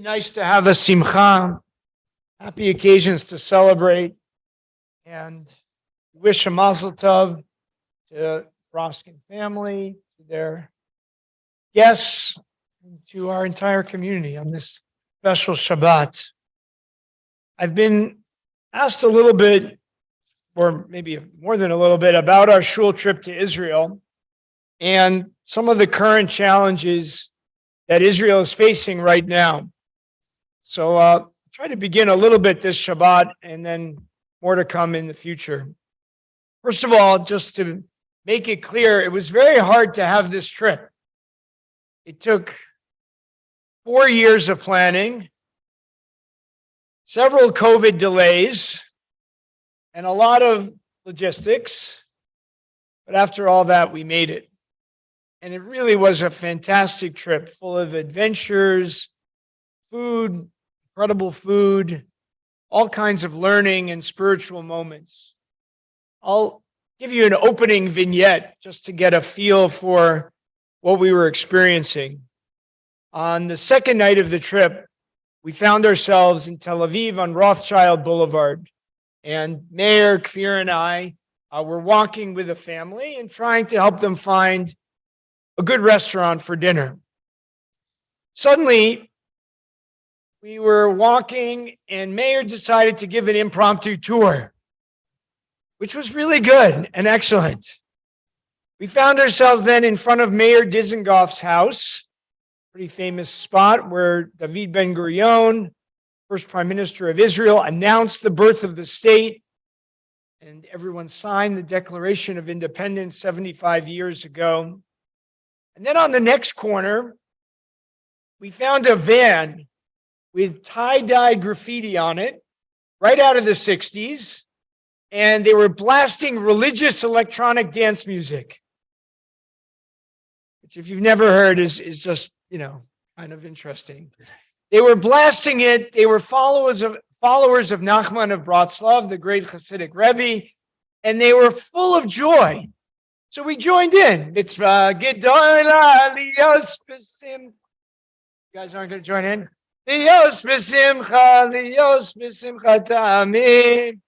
Nice to have a simcha, happy occasions to celebrate, and wish a mazel tov to Roskin family, to their guests, and to our entire community on this special Shabbat. I've been asked a little bit, or maybe more than a little bit, about our shul trip to Israel and some of the current challenges that Israel is facing right now. So I'll try to begin a little bit this Shabbat and then more to come in the future. First of all, just to make it clear, it was very hard to have this trip. It took 4 years of planning, several COVID delays, and a lot of logistics. But after all that, we made it. And it really was a fantastic trip full of adventures, food, incredible food, all kinds of learning and spiritual moments. I'll give you an opening vignette just to get a feel for what we were experiencing. On the second night of the trip, we found ourselves in Tel Aviv on Rothschild Boulevard. And Mayor, Kfir, and I were walking with a family and trying to help them find a good restaurant for dinner. Suddenly, we were walking and Mayor decided to give an impromptu tour, which was really good and excellent. We found ourselves then in front of Mayor Dizengoff's house, pretty famous spot where David Ben-Gurion, first Prime Minister of Israel, announced the birth of the state, and everyone signed the Declaration of Independence 75 years ago. And then on the next corner, we found a van with tie-dye graffiti on it, right out of the 60s, and they were blasting religious electronic dance music, which if you've never heard is just, kind of interesting. They were blasting it. They were followers of Nachman of Bratslav, the great Hasidic Rabbi, and they were full of joy. So we joined in. Mitzvah gedola liyos b'simcha. You guys aren't going to join in? Liyos b'simcha, liyos b'simcha ta'amim.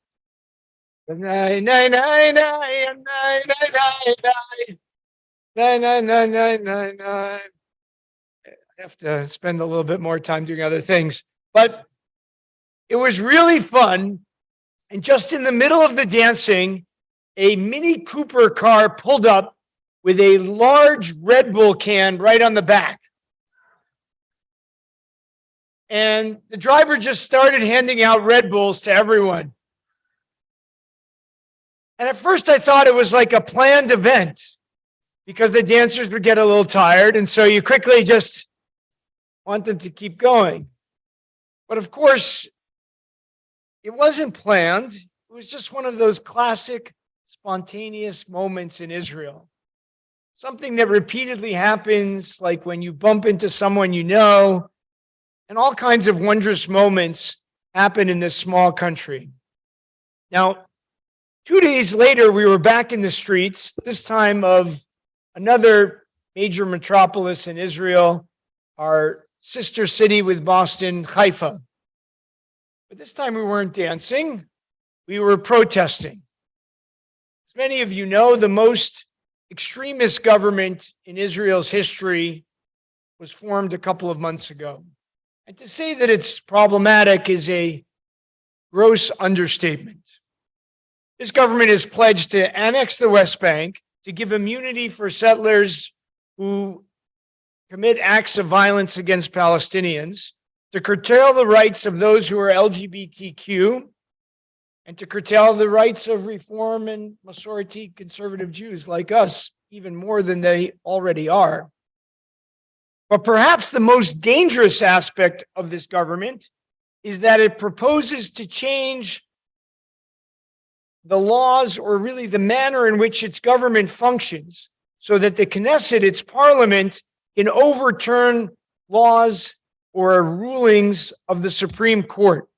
Nay, nay, nay, nay, nay, nay, nay, nay, nay, nay, nay, nay, nay. I have to spend a little bit more time doing other things. But it was really fun. And just in the middle of the dancing, a Mini Cooper car pulled up with a large Red Bull can right on the back. And the driver just started handing out Red Bulls to everyone. And at first I thought it was like a planned event because the dancers would get a little tired. And so you quickly just want them to keep going. But of course, it wasn't planned. It was just one of those classic spontaneous moments in Israel. Something that repeatedly happens, like when you bump into someone you know, and all kinds of wondrous moments happen in this small country. Now, 2 days later, we were back in the streets, this time of another major metropolis in Israel, our sister city with Boston, Haifa. But this time we weren't dancing, we were protesting. As many of you know, the most extremist government in Israel's history was formed a couple of months ago. And to say that it's problematic is a gross understatement. This government is pledged to annex the West Bank, to give immunity for settlers who commit acts of violence against Palestinians, to curtail the rights of those who are LGBTQ, and to curtail the rights of Reform and Masorti conservative Jews like us, even more than they already are. But perhaps the most dangerous aspect of this government is that it proposes to change the laws, or really the manner in which its government functions, so that the Knesset, its parliament, can overturn laws or rulings of the Supreme Court.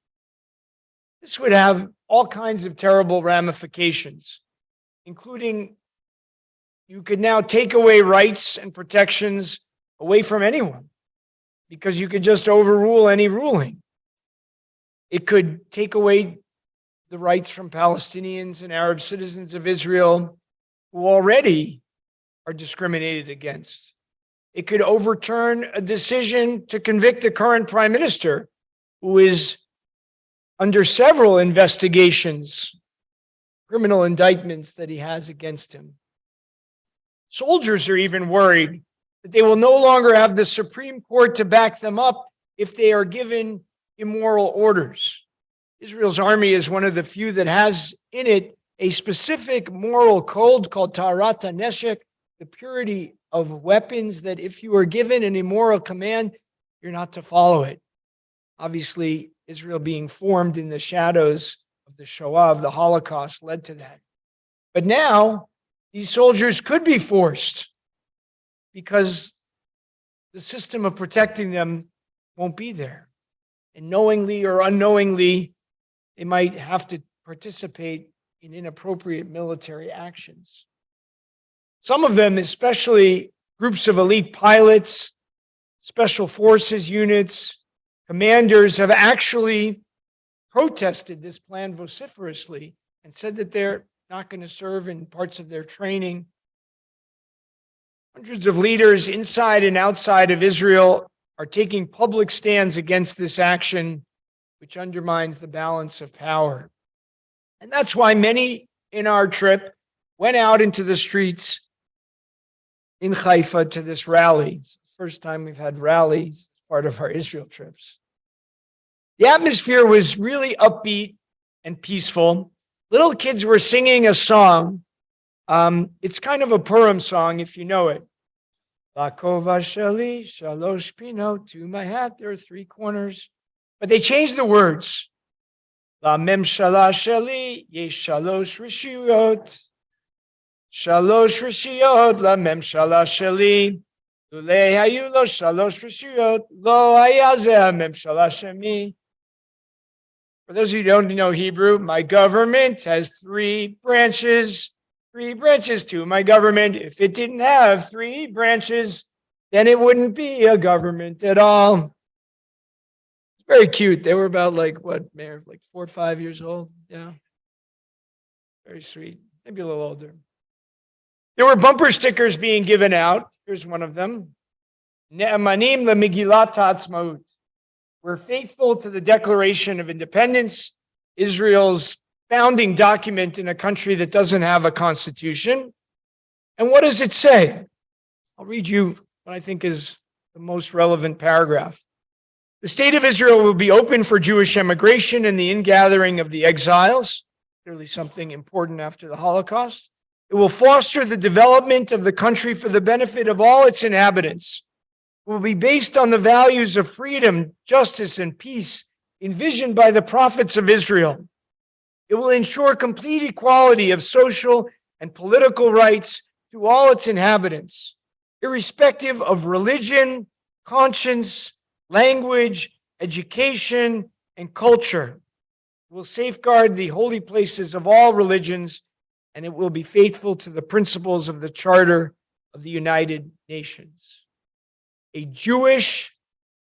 This would have all kinds of terrible ramifications, including you could now take away rights and protections away from anyone. because you could just overrule any ruling. It could take away the rights from Palestinians and Arab citizens of Israel who already are discriminated against. It could overturn a decision to convict the current prime minister, who is under several investigations, criminal indictments that he has against him. Soldiers are even worried that they will no longer have the Supreme Court to back them up if they are given immoral orders. Israel's army is one of the few that has in it a specific moral code called Taharat HaNeshek, the purity of weapons, that if you are given an immoral command, you're not to follow it. Obviously, Israel being formed in the shadows of the Shoah, of the Holocaust, led to that. But now, these soldiers could be forced because the system of protecting them won't be there. And knowingly or unknowingly, they might have to participate in inappropriate military actions. Some of them, especially groups of elite pilots, special forces units, commanders, have actually protested this plan vociferously and said that they're not going to serve in parts of their training. Hundreds of leaders inside and outside of Israel are taking public stands against this action, which undermines the balance of power. And that's why many in our trip went out into the streets in Haifa to this rally. It's the first time we've had rallies as part of our Israel trips. The atmosphere was really upbeat and peaceful. Little kids were singing a song. It's kind of a Purim song, if you know it. Lakova shali, shalosh pinot, to my hat, there are three corners. But they changed the words. La memshala shali, yesh shalosh rishiyot. Shalosh rishiyot, la memshala shali. Lulei hayu lo shalosh rishiyot, lo hayazeh memshala shemi. For those who don't know Hebrew, my government has three branches to my government. If it didn't have three branches, then it wouldn't be a government at all. It's very cute. They were about Mayor, 4 or 5 years old. Yeah. Very sweet. Maybe a little older. There were bumper stickers being given out. Here's one of them. Ne'emanim leMegillat Ha'atzmaut. We're faithful to the Declaration of Independence, Israel's founding document in a country that doesn't have a constitution. And what does it say? I'll read you what I think is the most relevant paragraph. The state of Israel will be open for Jewish immigration and the ingathering of the exiles, clearly something important after the Holocaust. It will foster the development of the country for the benefit of all its inhabitants. It will be based on the values of freedom, justice, and peace envisioned by the prophets of Israel. It will ensure complete equality of social and political rights to all its inhabitants, irrespective of religion, conscience, language, education, and culture. It will safeguard the holy places of all religions, and it will be faithful to the principles of the Charter of the United Nations. A Jewish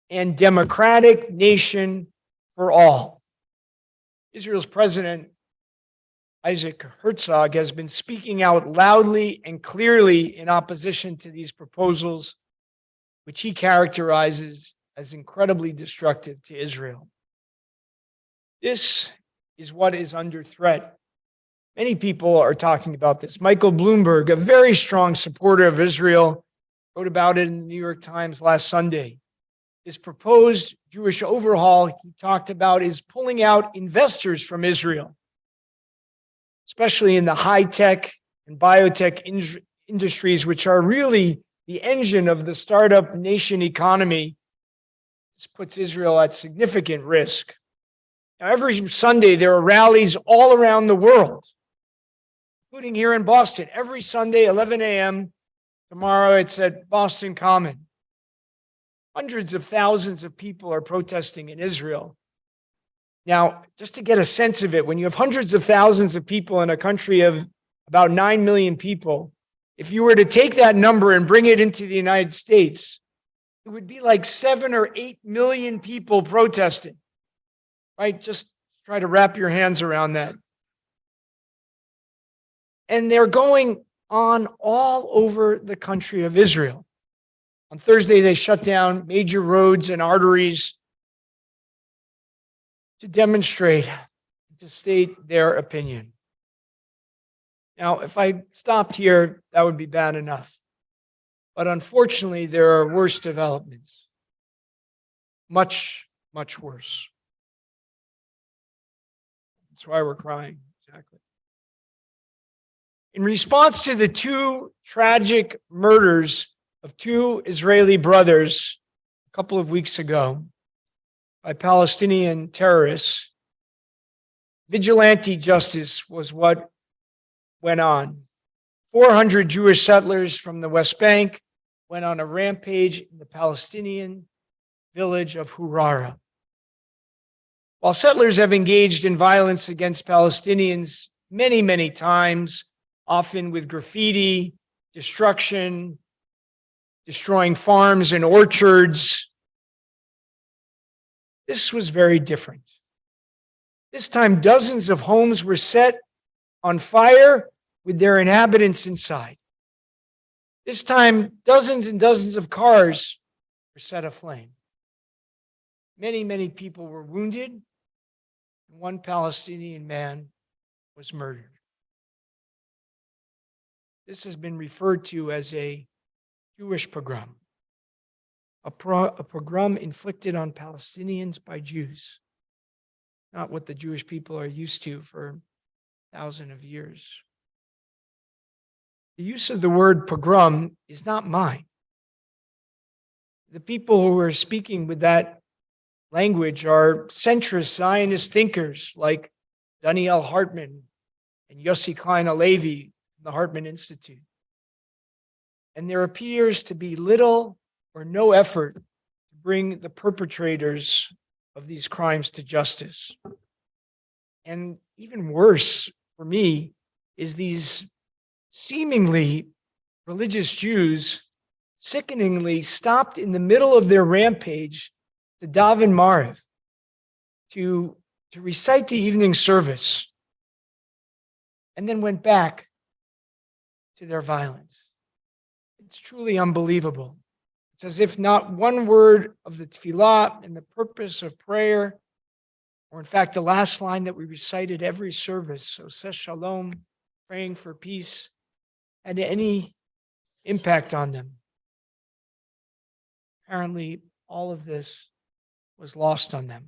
and democratic nation for all. Israel's president, Isaac Herzog, has been speaking out loudly and clearly in opposition to these proposals, which he characterizes as incredibly destructive to Israel. This is what is under threat. Many people are talking about this. Michael Bloomberg, a very strong supporter of Israel, wrote about it in the New York Times last Sunday. His proposed Jewish overhaul, he talked about, is pulling out investors from Israel, especially in the high-tech and biotech industries, which are really the engine of the startup nation economy. This puts Israel at significant risk. Now, every Sunday, there are rallies all around the world, including here in Boston. Every Sunday, 11 a.m., tomorrow it's at Boston Common. Hundreds of thousands of people are protesting in Israel. Now, just to get a sense of it, when you have hundreds of thousands of people in a country of about 9 million people, if you were to take that number and bring it into the United States, it would be like 7 or 8 million people protesting, right? Just try to wrap your hands around that. And they're going on all over the country of Israel. On Thursday, they shut down major roads and arteries to demonstrate, to state their opinion. Now, if I stopped here, that would be bad enough. But unfortunately, there are worse developments. Much, much worse. That's why we're crying, exactly. In response to the two tragic murders of two Israeli brothers a couple of weeks ago by Palestinian terrorists, vigilante justice was what went on. 400 Jewish settlers from the West Bank went on a rampage in the Palestinian village of Hurara. While settlers have engaged in violence against Palestinians many, many times, often with graffiti, destruction, destroying farms and orchards, this was very different. This time, dozens of homes were set on fire with their inhabitants inside. This time, dozens and dozens of cars were set aflame. Many, many people were wounded, and one Palestinian man was murdered. This has been referred to as a Jewish pogrom, a pogrom inflicted on Palestinians by Jews, not what the Jewish people are used to for thousands of years. The use of the word pogrom is not mine. The people who are speaking with that language are centrist Zionist thinkers like Daniel Hartman and Yossi Klein Halevi from the Hartman Institute. And there appears to be little or no effort to bring the perpetrators of these crimes to justice. And even worse for me is these seemingly religious Jews sickeningly stopped in the middle of their rampage to daven Mariv, to recite the evening service, and then went back to their violence. It's truly unbelievable. It's as if not one word of the tefillah and the purpose of prayer, or in fact the last line that we recited every service, Oseh Shalom, praying for peace, had any impact on them. Apparently, all of this was lost on them.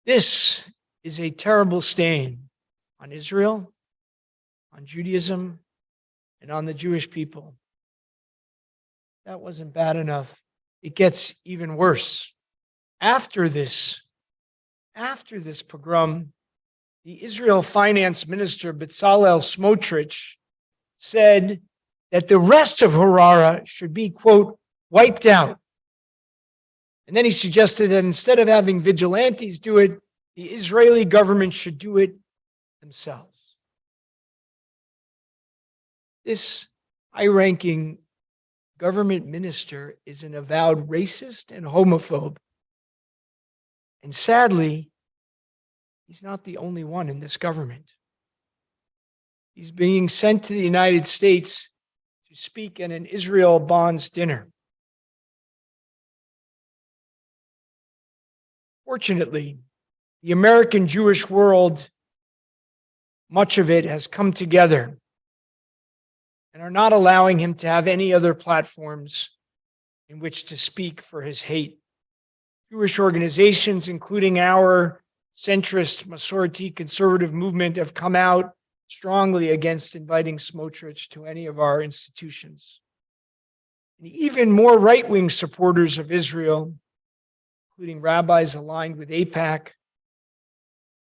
This is a terrible stain on Israel, on Judaism, and on the Jewish people. That wasn't bad enough. It gets even worse. After this pogrom, the Israel finance minister, Bezalel Smotrich, said that the rest of Hurara should be, quote, wiped out. And then he suggested that instead of having vigilantes do it, the Israeli government should do it themselves. This high-ranking government minister is an avowed racist and homophobe. And sadly, he's not the only one in this government. He's being sent to the United States to speak at an Israel Bonds dinner. Fortunately, the American Jewish world, much of it has come together and are not allowing him to have any other platforms in which to speak for his hate. Jewish organizations, including our centrist Masorti conservative movement, have come out strongly against inviting Smotrich to any of our institutions. And even more right-wing supporters of Israel, including rabbis aligned with AIPAC,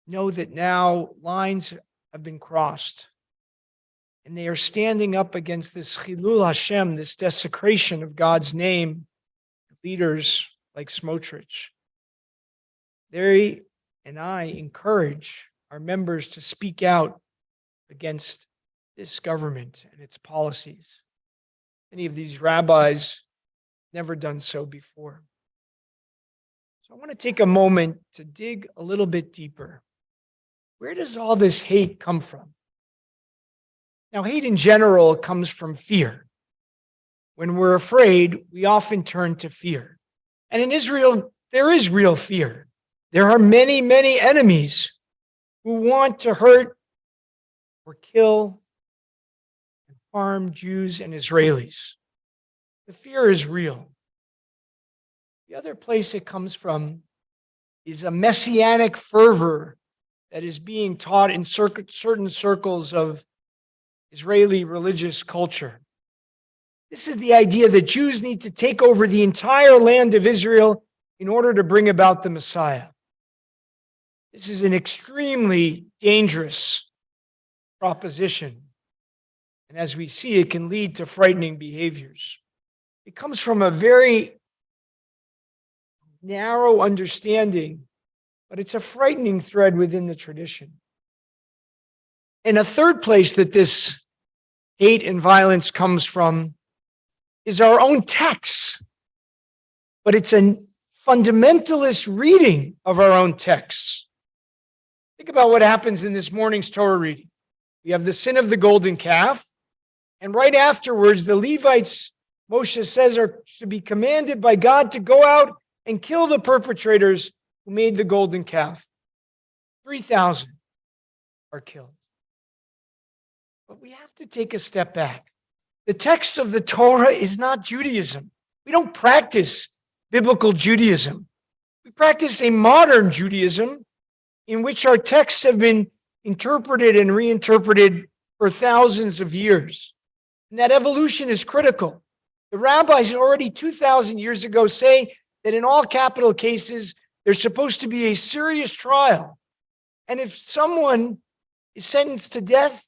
know that now lines have been crossed. And they are standing up against this Chilul Hashem, this desecration of God's name, leaders like Smotrich. They and I encourage our members to speak out against this government and its policies. Many of these rabbis never done so before. So I want to take a moment to dig a little bit deeper. Where does all this hate come from? Now, hate in general comes from fear. When we're afraid, we often turn to fear. And in Israel, there is real fear. There are many, many enemies who want to hurt or kill and harm Jews and Israelis. The fear is real. The other place it comes from is a messianic fervor that is being taught in certain circles of Israeli religious culture. This is the idea that Jews need to take over the entire land of Israel in order to bring about the Messiah. This is an extremely dangerous proposition. And as we see, it can lead to frightening behaviors. It comes from a very narrow understanding, but it's a frightening thread within the tradition. And a third place that this hate and violence comes from is our own texts. But it's a fundamentalist reading of our own texts. Think about what happens in this morning's Torah reading. We have the sin of the golden calf, and right afterwards, the Levites, Moshe says, are to be commanded by God to go out and kill the perpetrators who made the golden calf. 3,000 are killed. But we have to take a step back. The text of the Torah is not Judaism. We don't practice biblical Judaism. We practice a modern Judaism in which our texts have been interpreted and reinterpreted for thousands of years. And that evolution is critical. The rabbis already 2,000 years ago say that in all capital cases, there's supposed to be a serious trial. And if someone is sentenced to death,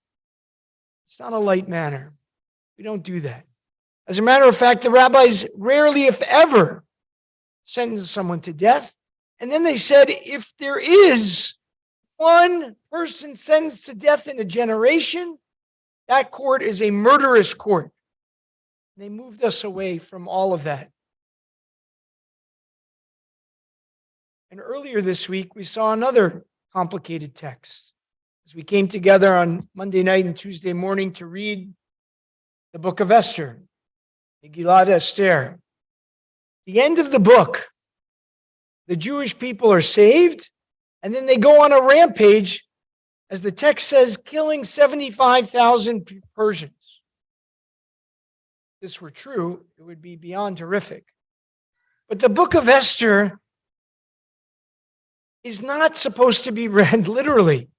it's not a light matter. We don't do that. As a matter of fact, the rabbis rarely, if ever, sentence someone to death. And then they said, if there is one person sentenced to death in a generation, that court is a murderous court. And they moved us away from all of that. And earlier this week, we saw another complicated text. As we came together on Monday night and Tuesday morning to read the book of Esther, Megillat Esther. The end of the book, the Jewish people are saved, and then they go on a rampage, as the text says, killing 75,000 Persians. If this were true, it would be beyond horrific. But the book of Esther is not supposed to be read literally.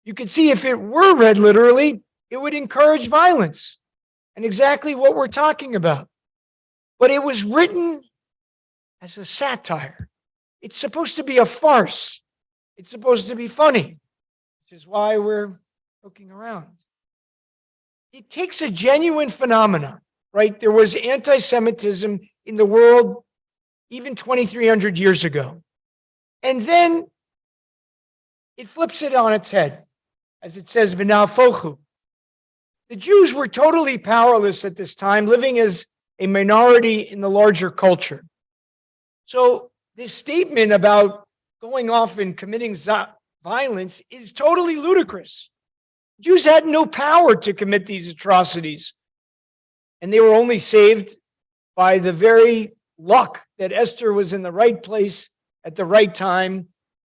You could see if it were read literally, it would encourage violence, and exactly what we're talking about. But it was written as a satire. It's supposed to be a farce. It's supposed to be funny, which is why we're joking around. It takes a genuine phenomenon, right? There was anti-Semitism in the world even 2,300 years ago. And then it flips it on its head, as it says, v'na'afochu. The Jews were totally powerless at this time, living as a minority in the larger culture. So this statement about going off and committing violence is totally ludicrous. Jews had no power to commit these atrocities, and they were only saved by the very luck that Esther was in the right place at the right time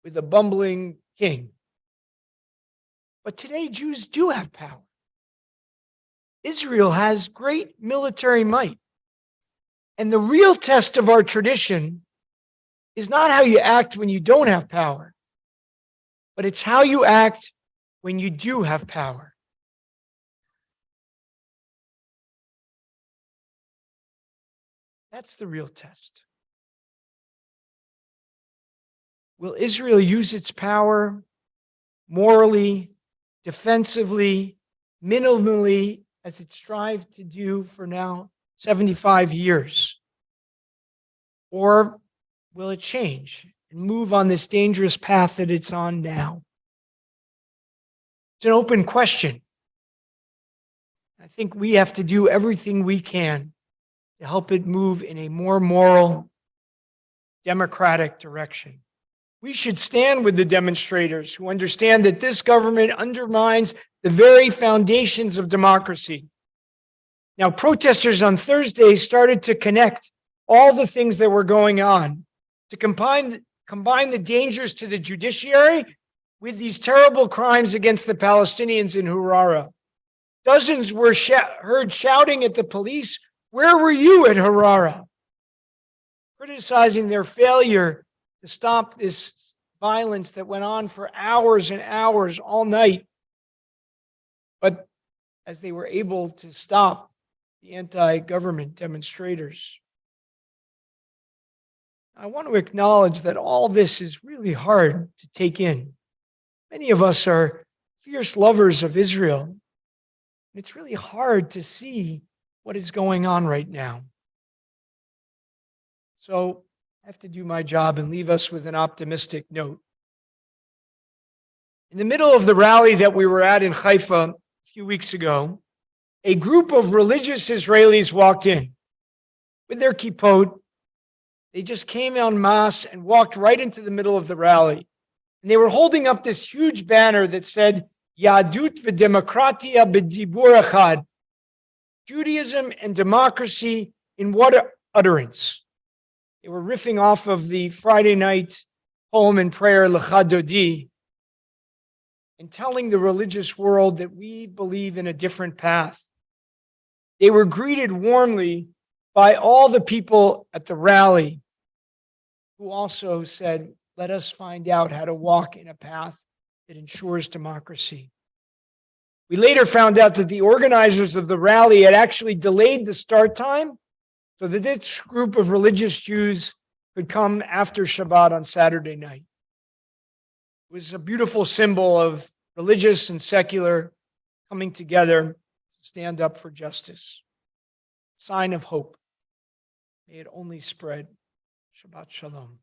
with a bumbling king. But today, Jews do have power. Israel has great military might. And the real test of our tradition is not how you act when you don't have power, but it's how you act when you do have power. That's the real test. Will Israel use its power morally, defensively, minimally, as it strived to do for now 75 years? Or will it change and move on this dangerous path that it's on now? It's an open question. I think we have to do everything we can to help it move in a more moral, democratic direction. We should stand with the demonstrators who understand that this government undermines the very foundations of democracy. Now, protesters on Thursday started to connect all the things that were going on, to combine the dangers to the judiciary with these terrible crimes against the Palestinians in Harara. Dozens were heard shouting at the police, "Where were you at Harara?" criticizing their failure to stop this violence that went on for hours and hours all night. But as they were able to stop the anti-government demonstrators. I want to acknowledge that all this is really hard to take in. Many of us are fierce lovers of Israel. It's really hard to see what is going on right now. So I have to do my job and leave us with an optimistic note. In the middle of the rally that we were at in Haifa a few weeks ago, a group of religious Israelis walked in with their kippot. They just came en masse and walked right into the middle of the rally. And they were holding up this huge banner that said, Yadut v'demokratia b'dibur echad. Judaism and democracy in one utterance. They were riffing off of the Friday night poem and prayer, Lecha Dodi, and telling the religious world that we believe in a different path. They were greeted warmly by all the people at the rally who also said, let us find out how to walk in a path that ensures democracy. We later found out that the organizers of the rally had actually delayed the start time so that this group of religious Jews could come after Shabbat on Saturday night. It was a beautiful symbol of religious and secular coming together to stand up for justice. Sign of hope. May it only spread. Shabbat Shalom.